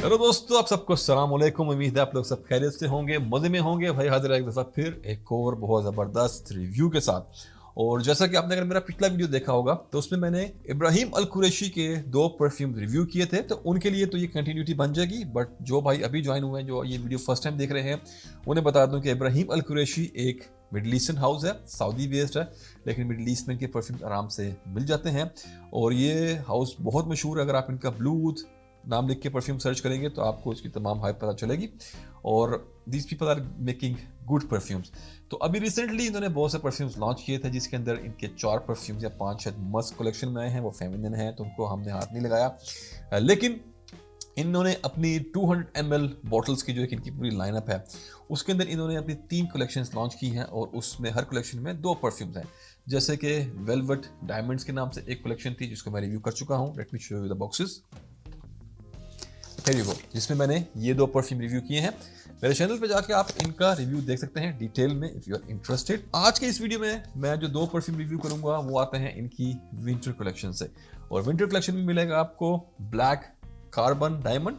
Hello दोस्तों, आप सबको अस्सलाम वालेकुम। उम्मीद है आप लोग सब खैरियत से होंगे, मजे में होंगे। भाई हाजिर है एक दफ़ा फिर एक और बहुत ज़बरदस्त रिव्यू के साथ। और जैसा कि आपने अगर मेरा पिछला वीडियो देखा होगा तो उसमें मैंने इब्राहिम अल कुरैशी के 2 परफ्यूम रिव्यू किए थे, तो उनके लिए तो ये कंटिन्यूटी बन जाएगी। बट जो भाई अभी ज्वाइन हुए हैं, जो ये वीडियो फर्स्ट टाइम देख रहे हैं, उन्हें बता दूं कि इब्राहिम अल कुरैशी एक मिडल ईस्टर्न हाउस है, सऊदी बेस्ड है, लेकिन मिडल ईस्ट में इनके परफ्यूम आराम से मिल जाते हैं। और ये हाउस बहुत मशहूर है। अगर आप इनका ब्लूथ नाम लिख के परफ्यूम सर्च करेंगे तो आपको इसकी तमाम हाइप पता चलेगी। और these people are making good perfumes. तो अभी रिसेंटली इन्होंने बहुत से परफ्यूम्स लॉन्च किए थे, जिसके अंदर इनके 4 परफ्यूम्स या 5 शायद मस्क कलेक्शन में आए हैं। वो फेमिनिन है तो उनको हमने हाथ नहीं लगाया, लेकिन इन्होंने अपनी 200 ml बॉटल्स की जो एक इनकी पूरी लाइनअप है, उसके अंदर इन्होंने अपनी 3 कलेक्शंस लॉन्च की हैं। और उसमें हर कलेक्शन में 2 परफ्यूम्स हैं। जैसे कि वेलवेट डायमंड्स के नाम से एक कलेक्शन थी, जिसको मैं रिव्यू कर चुका हूँ। Let me show you the boxes. Here you go, जिसमें मैंने ये 2 परफ्यूम रिव्यू किए हैं। मेरे चैनल पे जाके आप इनका रिव्यू देख सकते हैं डिटेल में इफ यू आर इंटरेस्टेड। आज के इस वीडियो में मैं जो 2 परफ्यूम रिव्यू करूंगा वो आते हैं इनकी विंटर कलेक्शन से। और विंटर कलेक्शन में मिलेगा आपको ब्लैक कार्बन डायमंड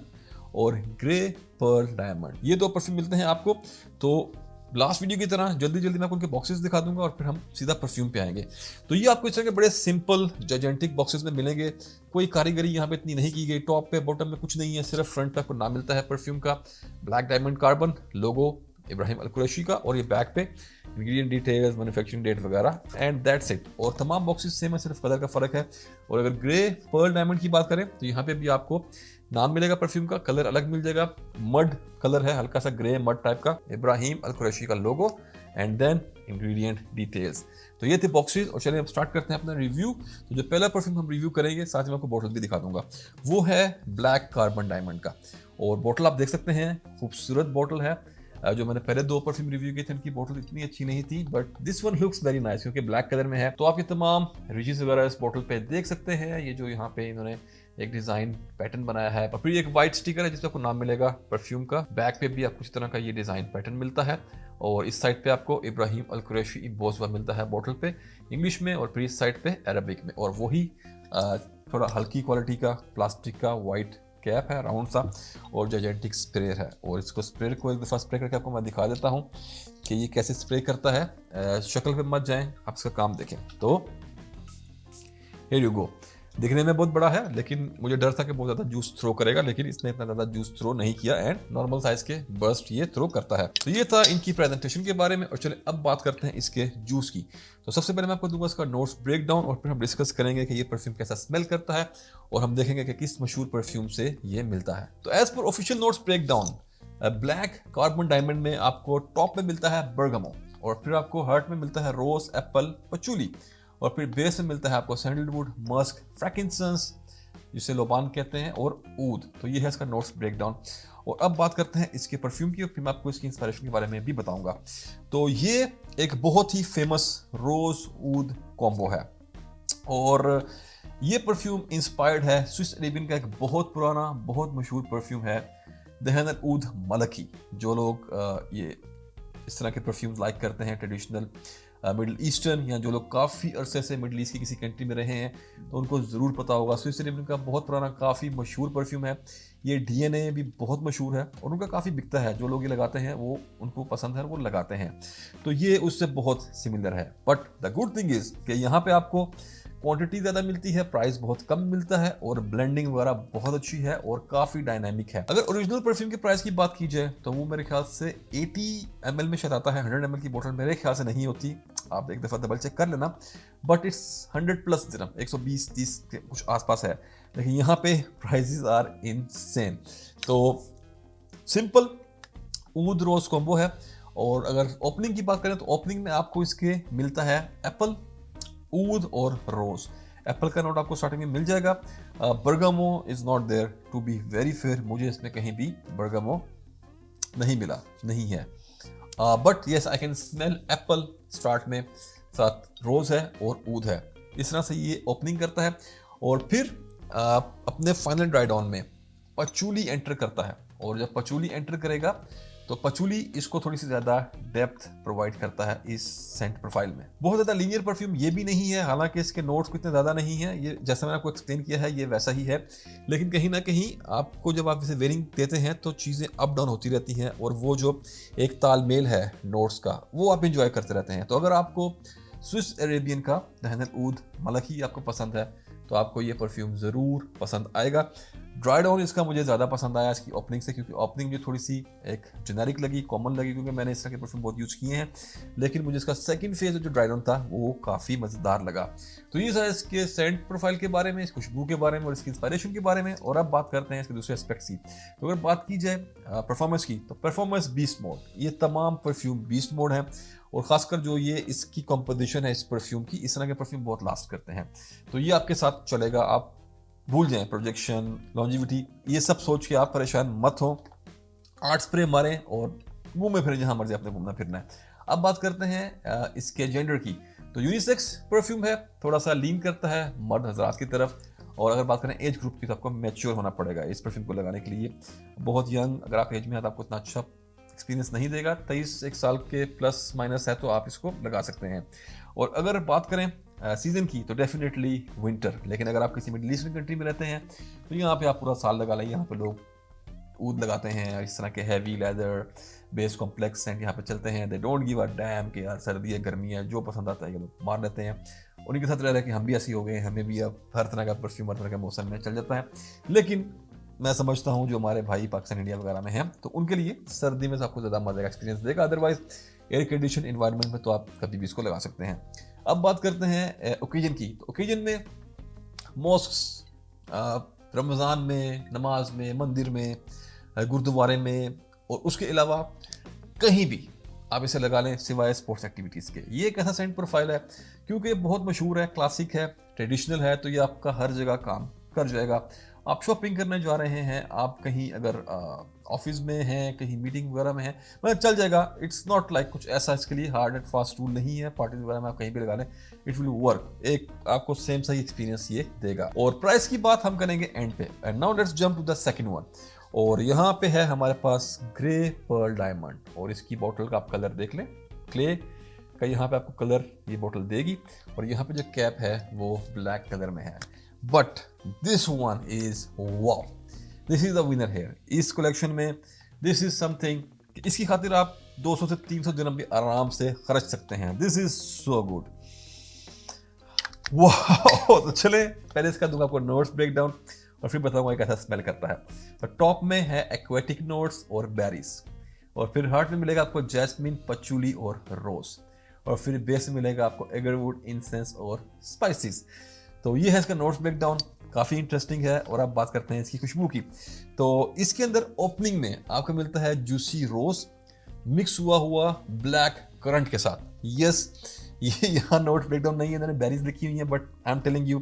और ग्रे पर्ल डायमंड। ये 2 परफ्यूम मिलते हैं आपको। तो लास्ट वीडियो की तरह जल्दी जल्दी मैं आपको उनके बॉक्सेस दिखा दूंगा और फिर हम सीधा परफ्यूम पे आएंगे। तो ये आपको इस तरह के बड़े सिंपल जायजेंटिक बॉक्सेस में मिलेंगे। कोई कारीगरी यहाँ पे इतनी नहीं की गई, टॉप पे बॉटम में कुछ नहीं है, सिर्फ फ्रंट पे आपको नाम मिलता है परफ्यूम का, ब्लैक डायमंड कार्बन, लोगो इब्राहिम अल कुरैशी का, और ये बैक पे इंग्रेडिएंट डिटेल्स, मैन्युफैक्चरिंग डेट वगैरह, एंड दैट्स इट। और तमाम बॉक्सेस सेम है, सिर्फ कलर का फर्क है। और अगर ग्रे पर्ल डायमंड की बात करें तो यहाँ पे भी आपको नाम मिलेगा परफ्यूम का, कलर अलग मिल जाएगा, मड कलर है, हल्का सा ग्रे मड टाइप का, इब्राहिम अल कुरैशी का लोगो, एंड देन इंग्रेडिएंट डिटेल्स। तो ये थे बॉक्सेस। और चलिए अब स्टार्ट करते हैं अपना रिव्यू। तो जो पहला परफ्यूम हम रिव्यू करेंगे, साथ में आपको बॉटल भी दिखा दूंगा, वो है ब्लैक कार्बन डायमंड का। और बॉटल आप देख सकते हैं, खूबसूरत बॉटल है। जो मैंने पहले 2 परफ्यूम रिव्यू किए थे, उनकी बॉटल इतनी अच्छी नहीं थी, but this one looks very nice क्योंकि ब्लैक कलर में है। तो आप ये तमाम रिजेस वगैरह इस बॉटल पे देख सकते हैं। ये जो यहाँ पे इन्होंने एक डिजाइन पैटर्न बनाया है, और फिर एक व्हाइट स्टिकर है जिसपे आपको नाम मिलेगा परफ्यूम का। बैक पे भी आपको इस तरह का ये डिजाइन पैटर्न मिलता है। और इस साइड पे आपको इब्राहिम अल कुरैशी इम्बोस हुआ मिलता है बॉटल पे इंग्लिश में, और फिर इस साइड पे अरबिक में। और वही थोड़ा हल्की क्वालिटी का प्लास्टिक का व्हाइट कैप है, राउंड सा, और जायजेंटिक स्प्रे है। और इसको स्प्रे को एक दफ़ा स्प्रे करके आपको मैं दिखा देता हूँ कि ये कैसे स्प्रे करता है। शक्ल पे मत जाएं, आप इसका काम देखें। तो हियर यू गो। दिखने में बहुत बड़ा है, लेकिन मुझे डर था कि बहुत ज़्यादा जूस थ्रो करेगा, लेकिन इसने इतना ज़्यादा जूस थ्रो नहीं किया, एंड नॉर्मल साइज के बर्स्ट ये थ्रो करता है। तो ये था इनकी प्रेजेंटेशन के बारे में। और चलिए अब बात करते हैं इसके जूस की। तो सबसे पहले मैं आपको दूंगा इसका नोट्स ब्रेक डाउन, और फिर हम डिस्कस करेंगे कि ये परफ्यूम कैसा स्मेल करता है, और हम देखेंगे कि किस मशहूर परफ्यूम से ये मिलता है। तो as per official notes break down, black carbon diamond में आपको टॉप में मिलता है बर्गमो, और फिर आपको हार्ट में मिलता है रोज, एप्पल, पचूली, और फिर बेस में मिलता है आपको सैंडलवुड, मस्क, फ्रैंकिंसेंस जिसे लोबान कहते हैं, और ऊद। तो ये है इसका नोट्स ब्रेकडाउन। और अब बात करते हैं इसके परफ्यूम की, और फिर मैं आपको इसकी इंस्पिरेशन के बारे में भी बताऊंगा। तो ये एक बहुत ही फेमस रोज ऊद कॉम्बो है, और ये परफ्यूम इंस्पायर्ड है स्विस अरेबियन का एक बहुत पुराना, बहुत मशहूर परफ्यूम है, दहन ऊद मलकी। जो लोग ये इस तरह के परफ्यूम्स लाइक करते हैं, ट्रेडिशनल मिडिल ईस्टर्न, या जो लोग काफ़ी अरसे से मिडिल ईस्ट की किसी कंट्री में रहे हैं, तो उनको ज़रूर पता होगा। स्विस अरेबियन का बहुत पुराना, काफ़ी मशहूर परफ्यूम है। ये डीएनए भी बहुत मशहूर है, और उनका काफ़ी बिकता है। जो लोग ये लगाते हैं वो उनको पसंद है, वो लगाते हैं। तो ये उससे बहुत सिमिलर है। But the good thing is कि यहाँ पे आपको क्वांटिटी ज़्यादा मिलती है, प्राइस बहुत कम मिलता है, और ब्लेंडिंग वगैरह बहुत अच्छी है और काफ़ी डायनामिक है। अगर ओरिजिनल परफ्यूम के प्राइस की बात की जाए तो वो मेरे ख्याल से 80 ml में शायद आता है। 100 ml की बोतल मेरे ख्याल से नहीं होती, आप एक दफ़ा डबल चेक कर लेना। बट इट्स 100+ दिरहम, 120-130 के कुछ आसपास है। लेकिन यहाँ पे प्राइसेस आर इनसेन। तो सिंपल ऊद रोज कॉम्बो है। और अगर ओपनिंग की बात करें तो ओपनिंग में आपको इसके मिलता है एप्पल, ऊद और रोज। एप्पल का नोट आपको स्टार्टिंग में मिल जाएगा। Bergamot is not there, to be very fair, मुझे इसमें कहीं भी बर्गामो नहीं मिला, नहीं है। But yes I can smell apple start में, साथ रोज है और ऊद है। इस तरह से ये ओपनिंग करता है। और फिर अपने फाइनल ड्राई डाउन में पचूली एंटर करता है। और जब पचूली एंटर करेगा तो पचूली इसको थोड़ी सी ज़्यादा डेप्थ प्रोवाइड करता है इस सेंट प्रोफाइल में। बहुत ज़्यादा लीनियर परफ्यूम ये भी नहीं है, हालांकि इसके नोट्स को इतने ज़्यादा नहीं है, ये जैसा मैंने आपको एक्सप्लेन किया है ये वैसा ही है, लेकिन कहीं ना कहीं आपको जब आप इसे वेयरिंग देते हैं तो चीज़ें अप डाउन होती रहती हैं, और वो जो एक तालमेल है नोट्स का वो आप इंजॉय करते रहते हैं। तो अगर आपको स्विस अरेबियन का दहनल ऊद मलकी आपको पसंद है तो आपको ये परफ्यूम ज़रूर पसंद आएगा। ड्राई डाउन इसका मुझे ज़्यादा पसंद आया इसकी ओपनिंग से, क्योंकि ओपनिंग मुझे थोड़ी सी एक जेनेरिक लगी, कॉमन लगी, क्योंकि मैंने इस तरह के परफ्यूम बहुत यूज़ किए हैं, लेकिन मुझे इसका सेकंड फेज जो ड्राई डाउन था वो काफ़ी मज़ेदार लगा। तो ये था इसके सेंट प्रोफाइल के बारे में, इस खुशबू के बारे में और इसकी इंस्पायरेशन के बारे में। और अब बात करते हैं इसके दूसरे एस्पेक्ट्स की। तो अगर बात की जाए परफॉर्मेंस की, तो परफॉर्मेंस बीस्ट मोड, ये तमाम परफ्यूम बीस्ट मोड है, और खासकर जो ये इसकी कंपोजिशन है इस परफ्यूम की, इस तरह के परफ्यूम बहुत लास्ट करते हैं। तो ये आपके साथ चलेगा, आप भूल जाएं प्रोजेक्शन, लॉन्जिविटी, ये सब सोच के आप परेशान मत हो, 8 स्प्रे मारें और घूमे फिरें जहां मर्जी आपने घूमना फिरना है। अब बात करते हैं इसके जेंडर की। तो यूनिसेक्स परफ्यूम है, थोड़ा सा लीन करता है मर्द हजरात की तरफ, और अगर बात करें एज ग्रुप की तो आपको मैच्योर होना पड़ेगा इस परफ्यूम को लगाने के लिए। बहुत यंग अगर आप एज में हैं तो आपको इतना अच्छा एक्सपीरियंस नहीं देगा। 23 साल के प्लस माइनस है तो आप इसको लगा सकते हैं। और अगर बात करें सीजन की तो डेफिनेटली विंटर, लेकिन अगर आप किसी मिडिल ईस्टर्न कंट्री में रहते हैं तो यहाँ पे आप पूरा साल लगा लें। यहाँ पे लोग ऊद लगाते हैं, इस तरह के heavy leather base complex scent यहाँ पे चलते हैं। They don't give a damn कि यार सर्दी है गर्मी है, जो पसंद आता है ये लोग मार लेते हैं। उन्हीं के साथ रह रहे कि हम भी ऐसे हो गए, हमें भी अब हर तरह का परफ्यूम हर तरह के मौसम में चल जाता है। लेकिन मैं समझता हूँ जो हमारे भाई पाकिस्तान इंडिया वगैरह में हैं तो उनके लिए सर्दी में आपको ज़्यादा मजे का एक्सपीरियंस देगा, अदरवाइज एयर कंडीशन इन्वायरमेंट में तो आप कभी भी इसको लगा सकते हैं। अब बात करते हैं ओकेजन की। तो ओकेजन में मॉस्क्स, रमज़ान में, नमाज में, मंदिर में, गुरुद्वारे में, और उसके अलावा कहीं भी आप इसे लगा लें सिवाय स्पोर्ट्स एक्टिविटीज़ के। ये एक ऐसा सेंट प्रोफाइल है क्योंकि बहुत मशहूर है, क्लासिक है, ट्रेडिशनल है, तो ये आपका हर जगह काम कर जाएगा। आप शॉपिंग करने जा रहे हैं, आप कहीं अगर ऑफिस में हैं, कहीं मीटिंग वगैरह में हैं, मतलब चल जाएगा। इट्स नॉट लाइक कुछ ऐसा इसके लिए हार्ड एंड फास्ट रूल नहीं है, पार्टीज वगैरह में आप कहीं भी लगा लें इट विल वर्क, एक आपको सेम सही एक्सपीरियंस ये देगा। और प्राइस की बात हम करेंगे एंड पे। And now let's jump to the second one, और यहाँ पे है हमारे पास ग्रे पर्ल डायमंड, और इसकी बोतल का आप कलर देख लें, क्ले का यहाँ पे आपको कलर ये बोतल देगी, और यहाँ पे जो कैप है वो ब्लैक कलर में है। But this one is wow, this is the winner here इस कलेक्शन में। दिस इज समथिंग, इसकी खातिर आप 200 से 300 दिरहम भी आराम से खर्च सकते हैं। This is so good, wow. तो चले पहले इसका दूंगा आपको नोट्स ब्रेकडाउन और फिर बताऊंगा कैसा स्मेल करता है। तो टॉप में है एक्वेटिक नोट्स और बेरीज, और फिर हार्ट में मिलेगा आपको जैस्मिन, पचूली और रोज, और फिर बेस में मिलेगा आपको एगरवुड, इंसेंस और स्पाइसेस। तो ये है इसका नोट्स ब्रेकडाउन, काफ़ी इंटरेस्टिंग है। और अब बात करते हैं इसकी खुशबू की। तो इसके अंदर ओपनिंग में आपको मिलता है जूसी रोज मिक्स हुआ ब्लैक करंट के साथ। यस, ये यहाँ नोट ब्रेकडाउन नहीं है, मैंने बेरीज लिखी हुई है, but I am telling you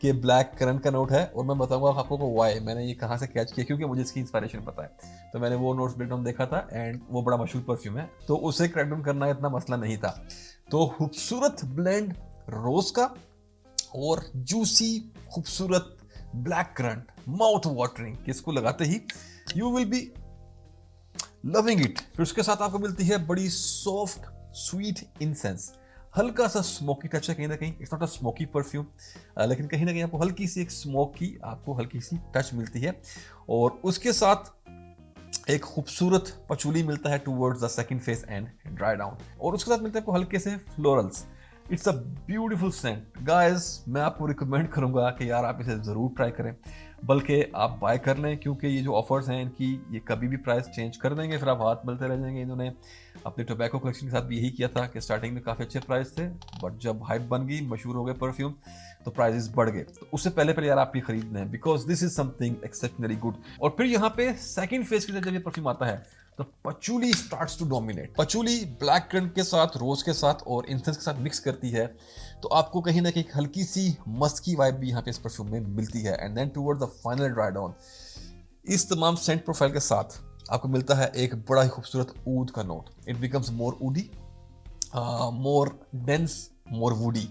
कि ब्लैक करंट का नोट है, और मैं बताऊंगा आपको वाई मैंने ये कहाँ से कैच किया, क्योंकि मुझे इसकी इंस्पायरेशन पता है। तो मैंने वो नोट्स ब्रेकडाउन देखा था, एंड वो बड़ा मशहूर परफ्यूम है, तो उसे क्रैकडाउन करना इतना मसला नहीं था। तो खूबसूरत ब्लेंड रोज का और जूसी खूबसूरत ब्लैक करंट, माउथ वाटरिंग, किसको लगाते ही you will be loving it. फिर उसके साथ आपको मिलती है बड़ी सॉफ्ट स्वीट इंसेंस, हल्का सा स्मोकी टच है कहीं ना कहीं, it's not a smoky perfume, लेकिन कहीं ना कहीं आपको हल्की सी एक स्मोक की आपको हल्की सी टच मिलती है। और उसके साथ एक खूबसूरत पचूली मिलता है towards the second phase and dry down, और उसके साथ मिलते हैं आपको हल्के से florals. It's a beautiful scent guys, मैं आपको रिकमेंड करूंगा कि यार आप इसे ज़रूर ट्राई करें, बल्कि आप बाय कर लें, क्योंकि ये जो ऑफर्स हैं इनकी ये कभी भी प्राइस चेंज कर देंगे, फिर आप हाथ मिलते रह जाएंगे। इन्होंने अपने टोबैको कलेक्शन के साथ भी यही किया था कि स्टार्टिंग में काफ़ी अच्छे प्राइस थे, बट जब हाइप बन गई, मशहूर हो गए परफ्यूम, तो प्राइसेस बढ़ गए। तो उससे पहले यार आप ये खरीद लें, because this is something exceptionally good. और फिर यहाँ पे सेकंड फेज के लिए जब ये परफ्यूम आता है तो patchouli starts to dominate. Patchouli black currant के साथ, रोज के साथ और इंसेंस के साथ मिक्स करती है, तो आपको कहीं ना कहीं हल्की सी मस्की वाइब भी यहाँ पे इस परफ्यूम में मिलती है। And then toward the final dry down, इस तमाम सेंट प्रोफाइल के साथ आपको मिलता है एक बड़ा ही खूबसूरत ऊद का note. It becomes more ऊडी, more dense, more woody.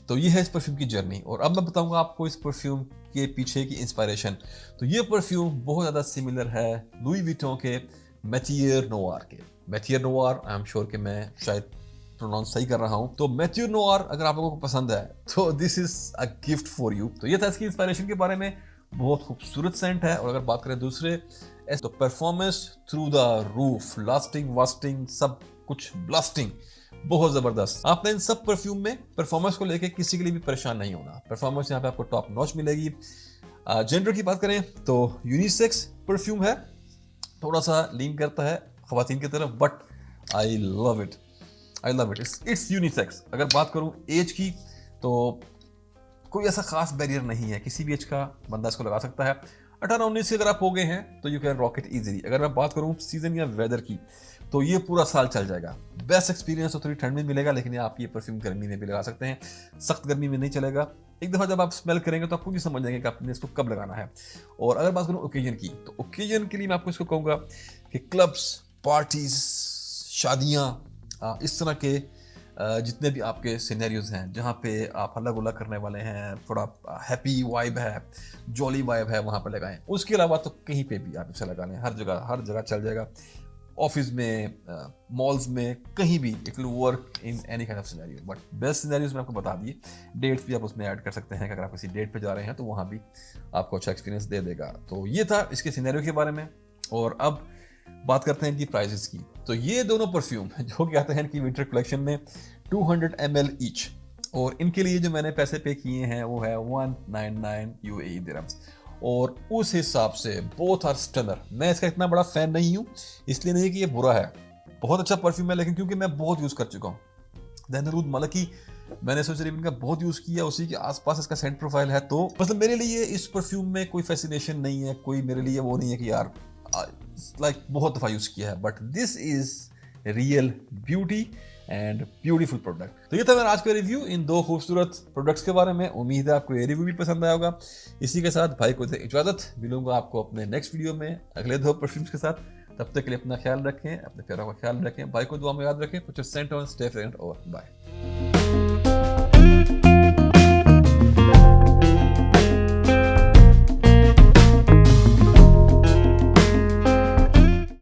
तो ये है इस परफ्यूम की जर्नी। और अब मैं बताऊंगा आपको इस परफ्यूम के पीछे की इंस्पायरेशन। तो ये परफ्यूम बहुत ज़्यादा सिमिलर है लुई विटॉन के मैथियर नोवार के। मैथियर नोवार, आई एम श्योर कि मैं शायद प्रोनाउंस सही कर रहा हूं। तो मैथियर नोवार अगर आप लोगों को पसंद है तो this is a gift for you. तो ये था इसकी इंस्पायरेशन के बारे में। बहुत खूबसूरत सेंट है। और अगर बात करें दूसरे तो performance through the roof, lasting wasting सब कुछ ब्लास्टिंग, बहुत जबरदस्त। आपने इन सब परफ्यूम में परफॉर्मेंस को लेके किसी के लिए भी परेशान नहीं होना। परफॉर्मेंस यहाँ पे आपको टॉप नॉच मिलेगी। जेंडर की बात करें तो यूनिसेक्स परफ्यूम है, थोड़ा सा लीन करता है खवातीन की तरफ, but I love it, I love it, it's unisex. अगर बात करूं एज की तो कोई ऐसा खास बैरियर नहीं है, किसी भी एज का बंदा इसको लगा सकता है। 18-19 से अगर आप हो गए हैं तो you can rock it easily. अगर मैं बात करूं सीजन या वेदर की तो ये पूरा साल चल जाएगा। बेस्ट एक्सपीरियंस तो थोड़ी ठंड में मिलेगा, लेकिन आप ये परफ्यूम गर्मी में भी लगा सकते हैं, सख्त गर्मी में नहीं चलेगा। एक दफ़ा जब आप स्मेल करेंगे तो आपको नहीं समझ जाएंगे कि आपने इसको कब लगाना है। और अगर बात करूं ओकेजन की तो ओकेजन के लिए मैं आपको इसको कहूँगा कि क्लब्स, पार्टीज, शादियाँ, इस तरह के जितने भी आपके सिनेरियोज हैं जहाँ पे आप हल्ला गुल्ला करने वाले हैं, थोड़ा हैप्पी वाइब है, जॉली वाइब है, वहाँ पर लगाएं। उसके अलावा तो कहीं पे भी आप इसे लगा लें, हर जगह चल जाएगा। ऑफिस में, मॉल्स में, कहीं भी it will work in any kind of scenario. But best scenarios मैं आपको बता दिए। डेट्स भी आप उसमें ऐड कर सकते हैं कि अगर आप किसी डेट पे जा रहे हैं तो वहाँ भी आपको अच्छा एक्सपीरियंस दे देगा। तो ये था इसके सिनेरियो के बारे में। और अब बात करते हैं इनकी प्राइसेस की। तो ये दोनों परफ्यूम जो कि आते हैं इनकी विंटर कलेक्शन में 200 ml ईच, और इनके लिए जो मैंने पैसे पे किए हैं वो है 199 UAE दिरहम्स। और उस हिसाब से बोथ आर स्टनर। मैं इसका इतना बड़ा फैन नहीं हूँ, इसलिए नहीं कि ये बुरा है, बहुत अच्छा परफ्यूम है, लेकिन क्योंकि मैं बहुत यूज कर चुका हूँ। दैनरूद मलकी मैंने सोच रिबन का बहुत यूज किया, उसी के आसपास इसका सेंट प्रोफाइल है। तो मतलब मेरे लिए इस परफ्यूम में कोई फैसिनेशन नहीं है, कोई मेरे लिए वो नहीं है कि यार लाइक बहुत दफा यूज किया है, but this is real beauty and beautiful product. तो ये था मेरा आज का रिव्यू इन दो खूबसूरत प्रोडक्ट्स के बारे में। उम्मीद है आपको ये रिव्यू भी पसंद आया होगा। इसी के साथ भाई को दे इजाजत, मिलूंगा आपको अपने नेक्स्ट वीडियो में अगले दो परफ्यूम्स के साथ। तब तक के लिए अपना ख्याल रखें, अपने प्यारों का ख्याल रखें, भाई को दुआ में याद रखें। कुछ सेंट ऑन स्टे फ्रेंड और बाय।